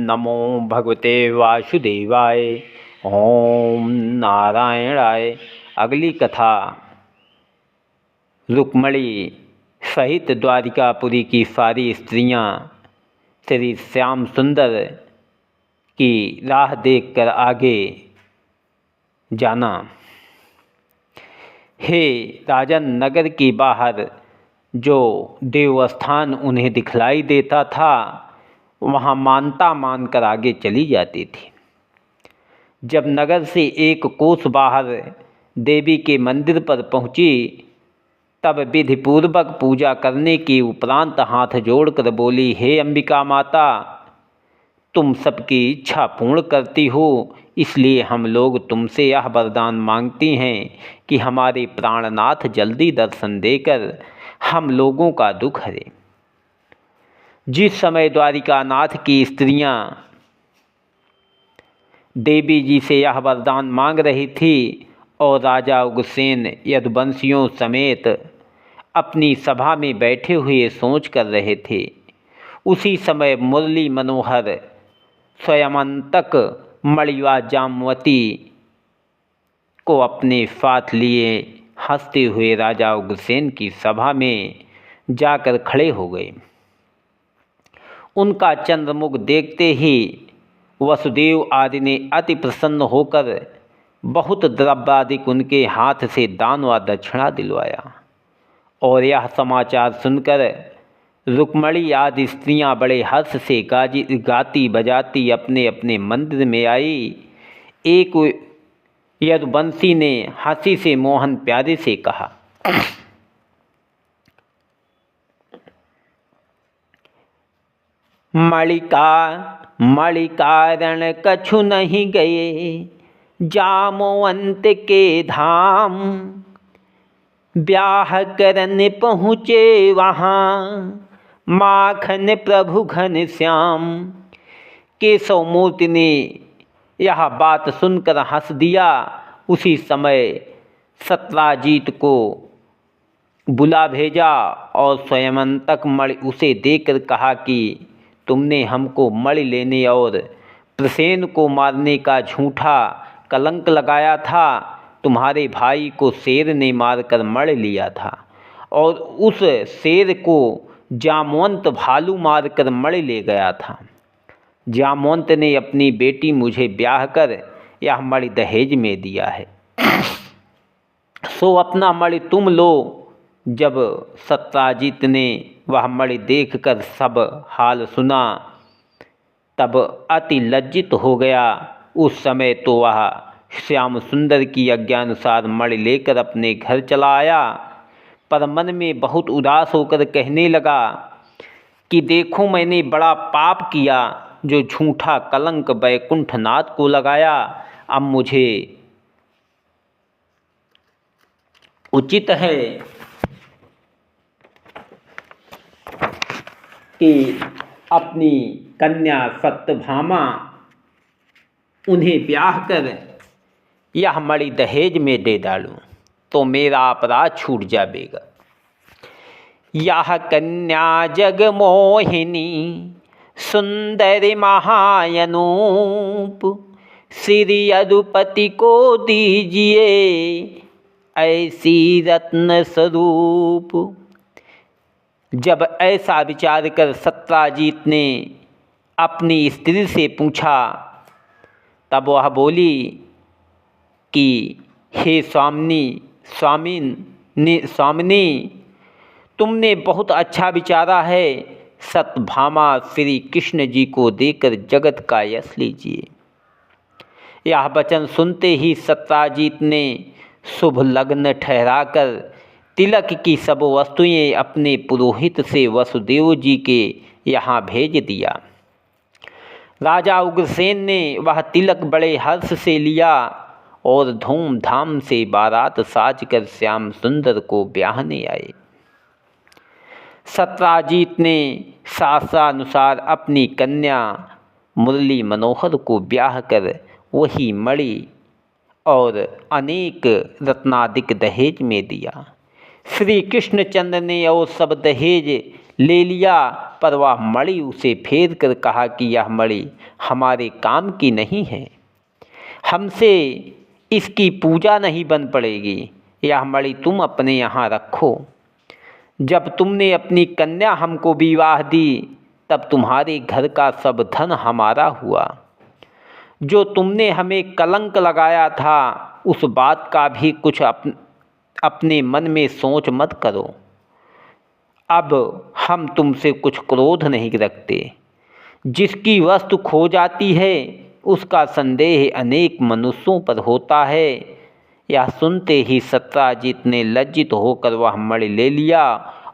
नमो भगवते वासुदेवाय। ओम नारायणाय। अगली कथा रुक्मणी सहित द्वारिकापुरी की सारी स्त्रियां श्री श्याम सुंदर की राह देखकर आगे जाना। हे राजन, नगर के बाहर जो देवस्थान उन्हें दिखलाई देता था वहाँ मानता मानकर आगे चली जाती थी। जब नगर से एक कोस बाहर देवी के मंदिर पर पहुँची तब विधिपूर्वक पूजा करने के उपरांत हाथ जोड़कर बोली, हे अंबिका माता, तुम सबकी इच्छा पूर्ण करती हो, इसलिए हम लोग तुमसे यह वरदान मांगती हैं कि हमारे प्राणनाथ जल्दी दर्शन देकर हम लोगों का दुख हरे। जिस समय द्वारिकानाथ की स्त्रियां देवी जी से यह वरदान मांग रही थी और राजा उग्रसेन यदुवंशियों समेत अपनी सभा में बैठे हुए सोच कर रहे थे, उसी समय मुरली मनोहर स्वयंतक मणिवा जामवती को अपने साथ लिए हंसते हुए राजा उग्रसेन की सभा में जाकर खड़े हो गए। उनका चंद्रमुख देखते ही वसुदेव आदि ने अति प्रसन्न होकर बहुत द्रव्यादिक उनके हाथ से दान व दक्षिणा दिलवाया। और यह समाचार सुनकर रुक्मणी आदि स्त्रियां बड़े हर्ष से गाती बजाती अपने अपने मंदिर में आई। एक यदुवंशी ने हंसी से मोहन प्यारे से कहा, मणिकारण कछु नहीं गए, जामवंत के धाम, ब्याह करने पहुँचे वहाँ, माखन प्रभु घन श्याम। केशव मूर्ति ने यह बात सुनकर हंस दिया। उसी समय सत्राजीत को बुला भेजा और स्वयंतक मणि उसे देकर कहा कि तुमने हमको मणि लेने और प्रसेन को मारने का झूठा कलंक लगाया था। तुम्हारे भाई को शेर ने मारकर मणि लिया था और उस शेर को जामवंत भालू मारकर मणि ले गया था। जामवंत ने अपनी बेटी मुझे ब्याह कर यह मणि दहेज में दिया है, सो अपना मणि तुम लो। जब सत्राजीत ने वह मणि देखकर सब हाल सुना तब अति लज्जित हो गया। उस समय तो वह श्याम सुंदर की आज्ञानुसार मणि लेकर अपने घर चला आया, पर मन में बहुत उदास होकर कहने लगा कि देखो, मैंने बड़ा पाप किया जो झूठा कलंक वैकुंठनाथ को लगाया। अब मुझे उचित है कि अपनी कन्या सत्यभामा उन्हें ब्याह कर यह मणि दहेज में दे डालूं तो मेरा अपराध छूट जाएगा। यह कन्या जगमोहिनी सुंदर महायनूप, श्री यदुपति को दीजिए ऐसी रत्न स्वरूप। जब ऐसा विचार कर सत्राजीत ने अपनी स्त्री से पूछा तब वह बोली कि हे स्वामिनी, तुमने बहुत अच्छा विचारा है। सत्यभामा श्री कृष्ण जी को देकर जगत का यश लीजिए। यह वचन सुनते ही सत्राजीत ने शुभ लग्न ठहराकर तिलक की सब वस्तुएं अपने पुरोहित से वसुदेव जी के यहाँ भेज दिया। राजा उग्रसेन ने वह तिलक बड़े हर्ष से लिया और धूमधाम से बारात साजकर श्याम सुंदर को ब्याहने आए। सत्राजीत ने शास्त्रानुसार अपनी कन्या मुरली मनोहर को ब्याह कर वही मणि और अनेक रत्नादिक दहेज में दिया। श्री कृष्णचंद्र ने और सब दहेज ले लिया, पर वह मणि उसे फेर कर कहा कि यह मणि हमारे काम की नहीं है, हमसे इसकी पूजा नहीं बन पड़ेगी, यह मणि तुम अपने यहाँ रखो। जब तुमने अपनी कन्या हमको विवाह दी तब तुम्हारे घर का सब धन हमारा हुआ। जो तुमने हमें कलंक लगाया था उस बात का भी कुछ अपने मन में सोच मत करो। अब हम तुमसे कुछ क्रोध नहीं रखते। जिसकी वस्तु खो जाती है उसका संदेह अनेक मनुष्यों पर होता है। यह सुनते ही सत्यजित ने लज्जित होकर वह मणि ले लिया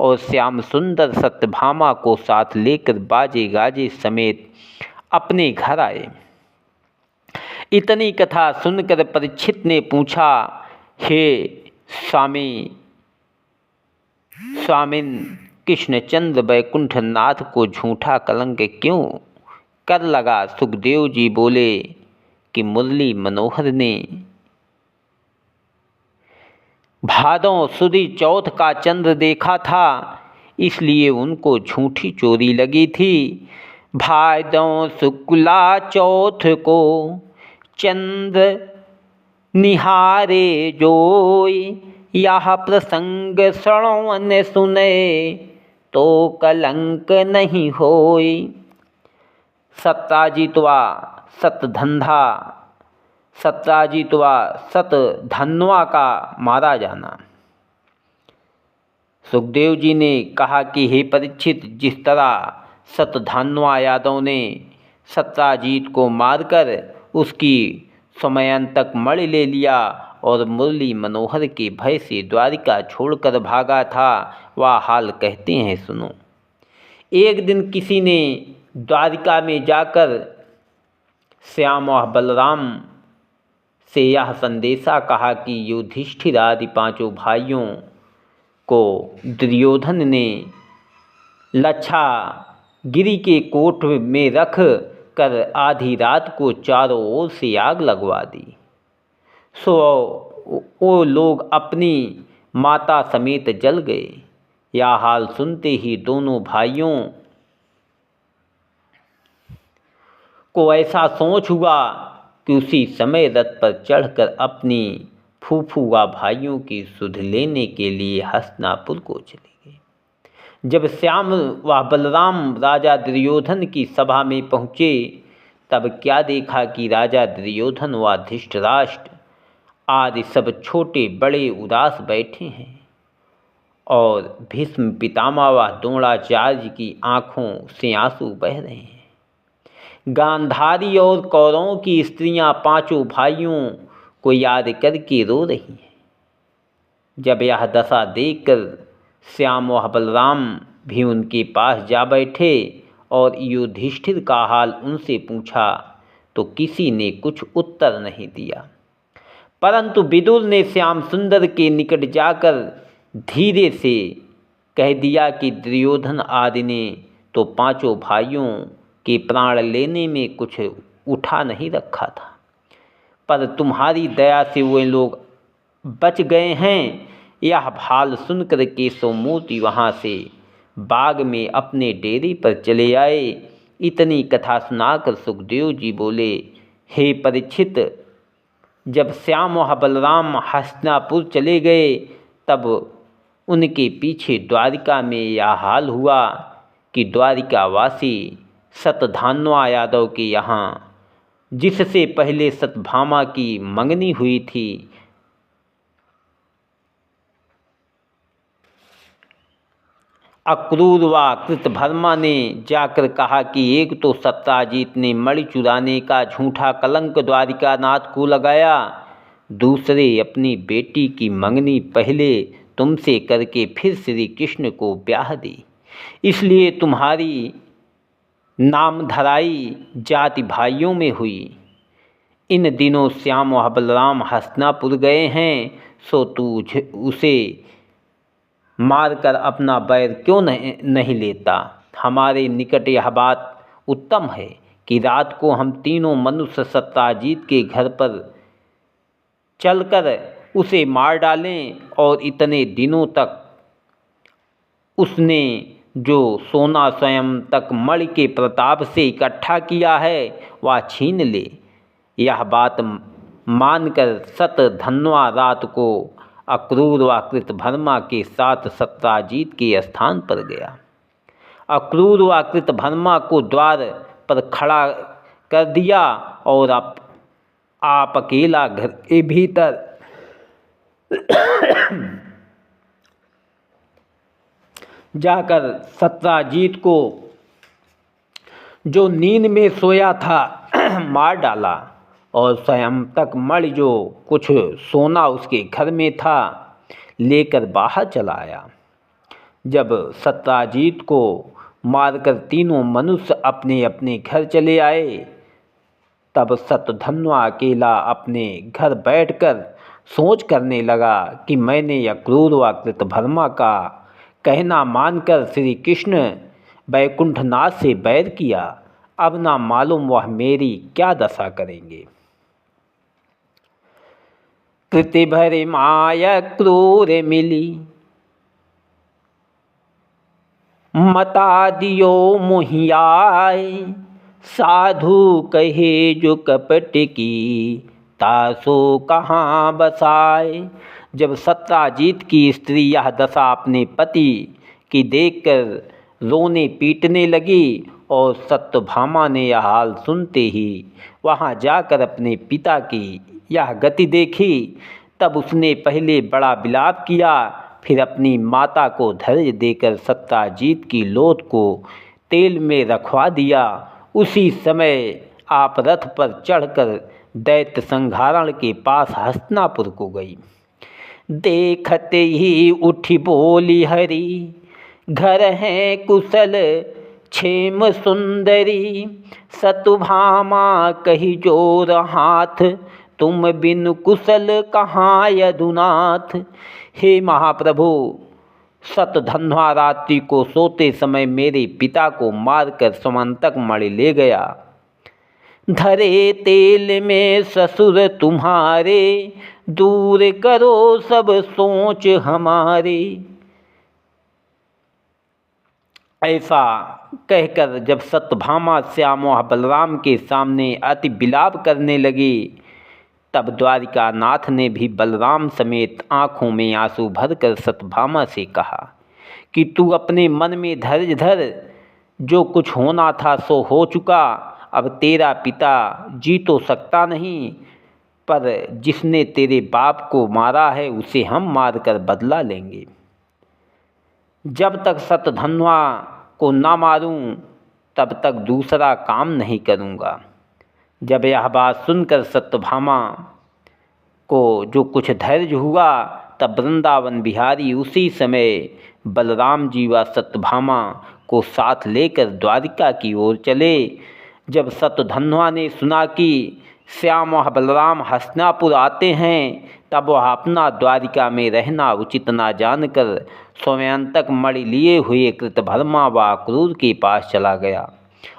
और श्याम सुंदर सत्यभामा को साथ लेकर बाजे गाजे समेत अपने घर आए। इतनी कथा सुनकर परीक्षित ने पूछा, हे स्वामिन कृष्णचंद्र वैकुंठनाथ को झूठा कलंक क्यों कर लगा? सुखदेव जी बोले कि मुरली मनोहर ने भादों सुदी चौथ का चंद्र देखा था, इसलिए उनको झूठी चोरी लगी थी। भादों शुक्ला चौथ को चंद्र निहारे जोई, यह प्रसंग श्रवण सुने तो कलंक नहीं होई। सत्ताजितवा सतधंधा, सत्ताजितवा सतधन्वा का मारा जाना। सुखदेव जी ने कहा कि हे परीक्षित, जिस तरह सतधन्वा यादव ने सत्ताजीत को मारकर उसकी समयांतक मणि ले लिया और मुरली मनोहर के भय से द्वारिका छोड़कर भागा था, वह हाल कहते हैं सुनो। एक दिन किसी ने द्वारिका में जाकर श्याम और बलराम से यह संदेशा कहा कि युधिष्ठिर आदि पांचों भाइयों को दुर्योधन ने लच्छा गिरी के कोट में रख कर आधी रात को चारों ओर से आग लगवा दी। सो वो लोग अपनी माता समेत जल गए। यह हाल सुनते ही दोनों भाइयों को ऐसा सोच हुआ कि उसी समय रथ पर चढ़कर अपनी फूफुआ भाइयों की सुध लेने के लिए हस्तिनापुर को चले गए। जब श्याम व बलराम राजा दुर्योधन की सभा में पहुँचे तब क्या देखा कि राजा दुर्योधन व धृतराष्ट्र आदि सब छोटे बड़े उदास बैठे हैं और भीष्म पितामह व द्रोणाचार्य की आँखों से आंसू बह रहे हैं। गांधारी और कौरवों की स्त्रियां पांचों भाइयों को याद करके रो रही हैं। जब यह दशा देखकर श्याम व बलराम भी उनके पास जा बैठे और युधिष्ठिर का हाल उनसे पूछा तो किसी ने कुछ उत्तर नहीं दिया, परंतु विदुर ने श्याम सुंदर के निकट जाकर धीरे से कह दिया कि दुर्योधन आदि ने तो पांचों भाइयों के प्राण लेने में कुछ उठा नहीं रखा था, पर तुम्हारी दया से वे लोग बच गए हैं। यह हाल सुनकर केशवमूर्ति वहाँ से बाग में अपने डेरे पर चले आए। इतनी कथा सुनाकर सुखदेव जी बोले, हे परीक्षित, जब श्याम व बलराम हस्तिनापुर चले गए तब उनके पीछे द्वारिका में यह हाल हुआ कि द्वारिकावासी सतधान्वा यादव के यहाँ, जिससे पहले सत्यभामा की मंगनी हुई थी, अक्रूर व कृतवर्मा ने जाकर कहा कि एक तो सत्ताजीत ने मणि चुराने का झूठा कलंक द्वारिकानाथ को लगाया, दूसरे अपनी बेटी की मंगनी पहले तुमसे करके फिर श्री कृष्ण को ब्याह दी, इसलिए तुम्हारी नामधराई जाति भाइयों में हुई। इन दिनों श्याम व बलराम हस्तिनापुर गए हैं, सो तू उसे मारकर अपना बैर क्यों नहीं लेता? हमारे निकट यह बात उत्तम है कि रात को हम तीनों मनुष्य सत्ताजीत के घर पर चलकर उसे मार डालें और इतने दिनों तक उसने जो सोना स्वयं तक मणि के प्रताप से इकट्ठा किया है वह छीन ले। यह बात मानकर सतधन्वा रात को अक्रूर व कृतभर्मा के साथ सत्राजीत के स्थान पर गया। अक्रूर व कृतभर्मा को द्वार पर खड़ा कर दिया और आप अकेला घर के भीतर जाकर सत्राजीत को, जो नींद में सोया था, मार डाला और स्वयं तक मणि जो कुछ सोना उसके घर में था लेकर बाहर चला आया। जब सत्राजीत को मारकर तीनों मनुष्य अपने अपने घर चले आए, तब सतधन्वा अकेला अपने घर बैठकर सोच करने लगा कि मैंने अक्रूर व कृतभर्मा का कहना मानकर श्री कृष्ण वैकुंठनाथ से बैर किया। अब ना मालूम वह मेरी क्या दशा करेंगे। कृतिभर्माय क्रूर मिली मता दियो मोहियाय, साधु कहे जो कपट की तासो कहाँ बसाए। जब सत्राजीत की स्त्री यह दशा अपने पति की देखकर रोने पीटने लगी और सत्यभामा ने यह हाल सुनते ही वहाँ जाकर अपने पिता की यह गति देखी, तब उसने पहले बड़ा विलाप किया, फिर अपनी माता को धैर्य देकर सत्राजीत की लोथ को तेल में रखवा दिया। उसी समय आप रथ पर चढ़कर दैत्य संघारण के पास हस्तिनापुर को गई। देखते ही उठी बोली हरि, घर है कुशल क्षेम सुंदरी, सतुभामा कही जोर हाथ, तुम बिन कुशल कहाँ यदुनाथ। हे महाप्रभु, सतधन्वा रात्रि को सोते समय मेरे पिता को मारकर समंतक मणि ले गया। धरे तेल में ससुर तुम्हारे, दूर करो सब सोच हमारे। ऐसा कहकर जब सत्यभामा श्याम व बलराम के सामने अति विलाप करने लगी, तब द्वारिका नाथ ने भी बलराम समेत आँखों में आंसू भरकर सत्यभामा से कहा कि तू अपने मन में धैर्य धर, जो कुछ होना था सो हो चुका। अब तेरा पिता जी तो सकता नहीं, पर जिसने तेरे बाप को मारा है उसे हम मारकर बदला लेंगे। जब तक सतधन्वा को ना मारूं, तब तक दूसरा काम नहीं करूंगा। जब यह बात सुनकर सत्यभामा को जो कुछ धैर्य हुआ, तब वृंदावन बिहारी उसी समय बलराम जी व सत्यभामा को साथ लेकर द्वारिका की ओर चले। जब सतधन्वा ने सुना कि श्याम व बलराम हस्तिनापुर आते हैं, तब वह अपना द्वारिका में रहना उचित ना जानकर स्वयंतक मणि लिए हुए कृतभर्मा व अक्रूर के पास चला गया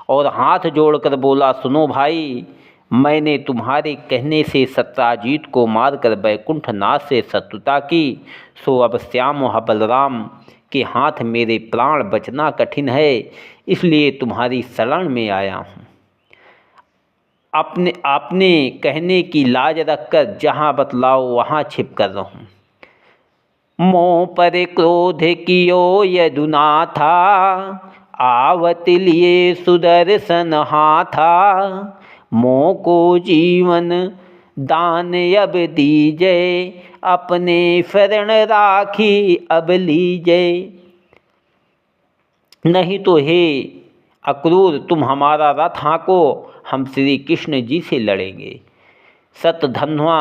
और हाथ जोड़कर बोला, सुनो भाई, मैंने तुम्हारे कहने से सत्राजीत को मारकर वैकुंठनाथ से शत्रुता की, सो अब श्याम व बलराम के हाथ मेरे प्राण बचना कठिन है, इसलिए तुम्हारी शरण में आया हूँ। अपने कहने की लाज रखकर जहाँ बतलाओ वहाँ छिप कर रहूँ। मोह पर क्रोध कियो यदुनाथा, आवत लिए सुदर्शन हाथा, मोह को जीवन दान अब दीजे, अपने शरण राखी अब लीजे। नहीं तो हे अक्रूर, तुम हमारा रथ हाँको, हम श्री कृष्ण जी से लड़ेंगे। सतधन्वा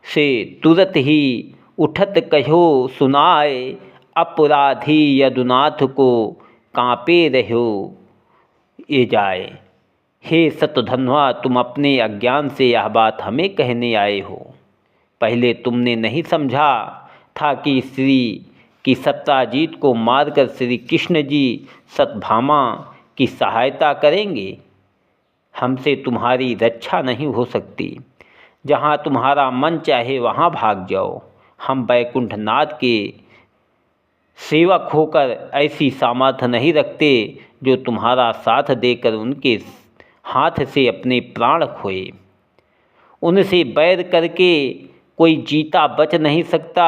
से तुरंत ही उठत कहो सुनाए, अपराधी यदुनाथ को कांपे रहो ये जाए। हे सतधन्वा, तुम अपने अज्ञान से यह बात हमें कहने आए हो। पहले तुमने नहीं समझा था कि श्री की सत्राजीत को मारकर श्री कृष्ण जी सत्यभामा की सहायता करेंगे। हमसे तुम्हारी रक्षा नहीं हो सकती। जहाँ तुम्हारा मन चाहे वहाँ भाग जाओ, हम वैकुंठनाथ के सेवक होकर ऐसी सामर्थ्य नहीं रखते जो तुम्हारा साथ देकर उनके हाथ से अपने प्राण खोए। उनसे बैर करके कोई जीता बच नहीं सकता।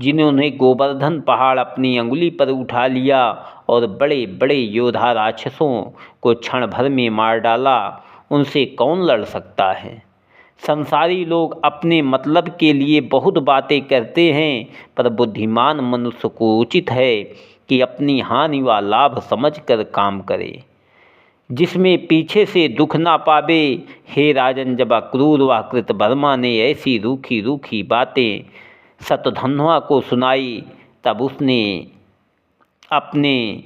जिन्होंने गोवर्धन पहाड़ अपनी अंगुली पर उठा लिया और बड़े बड़े योद्धा राक्षसों को क्षण भर में मार डाला, उनसे कौन लड़ सकता है। संसारी लोग अपने मतलब के लिए बहुत बातें करते हैं, पर बुद्धिमान मनुष्य को उचित है कि अपनी हानि व लाभ समझकर काम करे, जिसमें पीछे से दुख ना पावे। हे राजन, जब अक्रूर व कृतवर्मा ने ऐसी रूखी रूखी बातें शतधन्वा को सुनाई, तब उसने अपने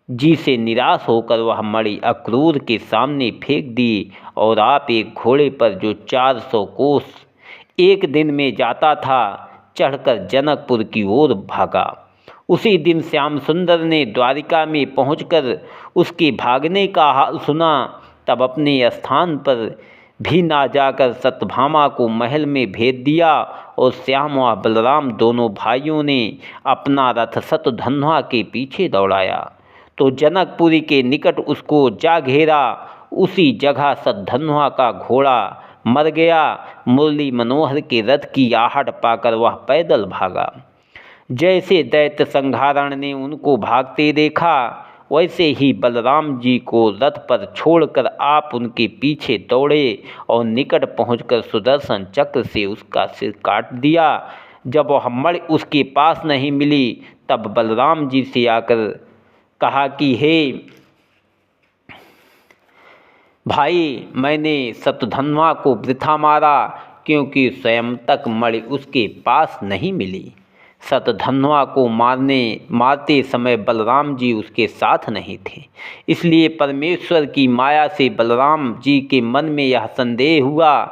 जी से निराश होकर वह मणि अक्रूर के सामने फेंक दी और आप एक घोड़े पर जो 400 कोस एक दिन में जाता था, चढ़कर जनकपुर की ओर भागा। उसी दिन श्याम सुंदर ने द्वारिका में पहुंचकर उसके भागने का हाल सुना। तब अपने स्थान पर भी ना जाकर सत्यभामा को महल में भेज दिया और श्याम व बलराम दोनों भाइयों ने अपना रथ शतधन्वा के पीछे दौड़ाया तो जनकपुरी के निकट उसको जा घेरा। उसी जगह शतधन्वा का घोड़ा मर गया। मुरली मनोहर के रथ की आहट पाकर वह पैदल भागा। जैसे दैत्य संघारण ने उनको भागते देखा, वैसे ही बलराम जी को रथ पर छोड़कर आप उनके पीछे दौड़े और निकट पहुंचकर सुदर्शन चक्र से उसका सिर काट दिया। जब वह मणि उसके पास नहीं मिली, तब बलराम जी से आकर कहा कि हे भाई, मैंने शतधन्वा को वृथा मारा, क्योंकि स्वयं तक मणि उसके पास नहीं मिली। शतधन्वा को मारते समय बलराम जी उसके साथ नहीं थे, इसलिए परमेश्वर की माया से बलराम जी के मन में यह संदेह हुआ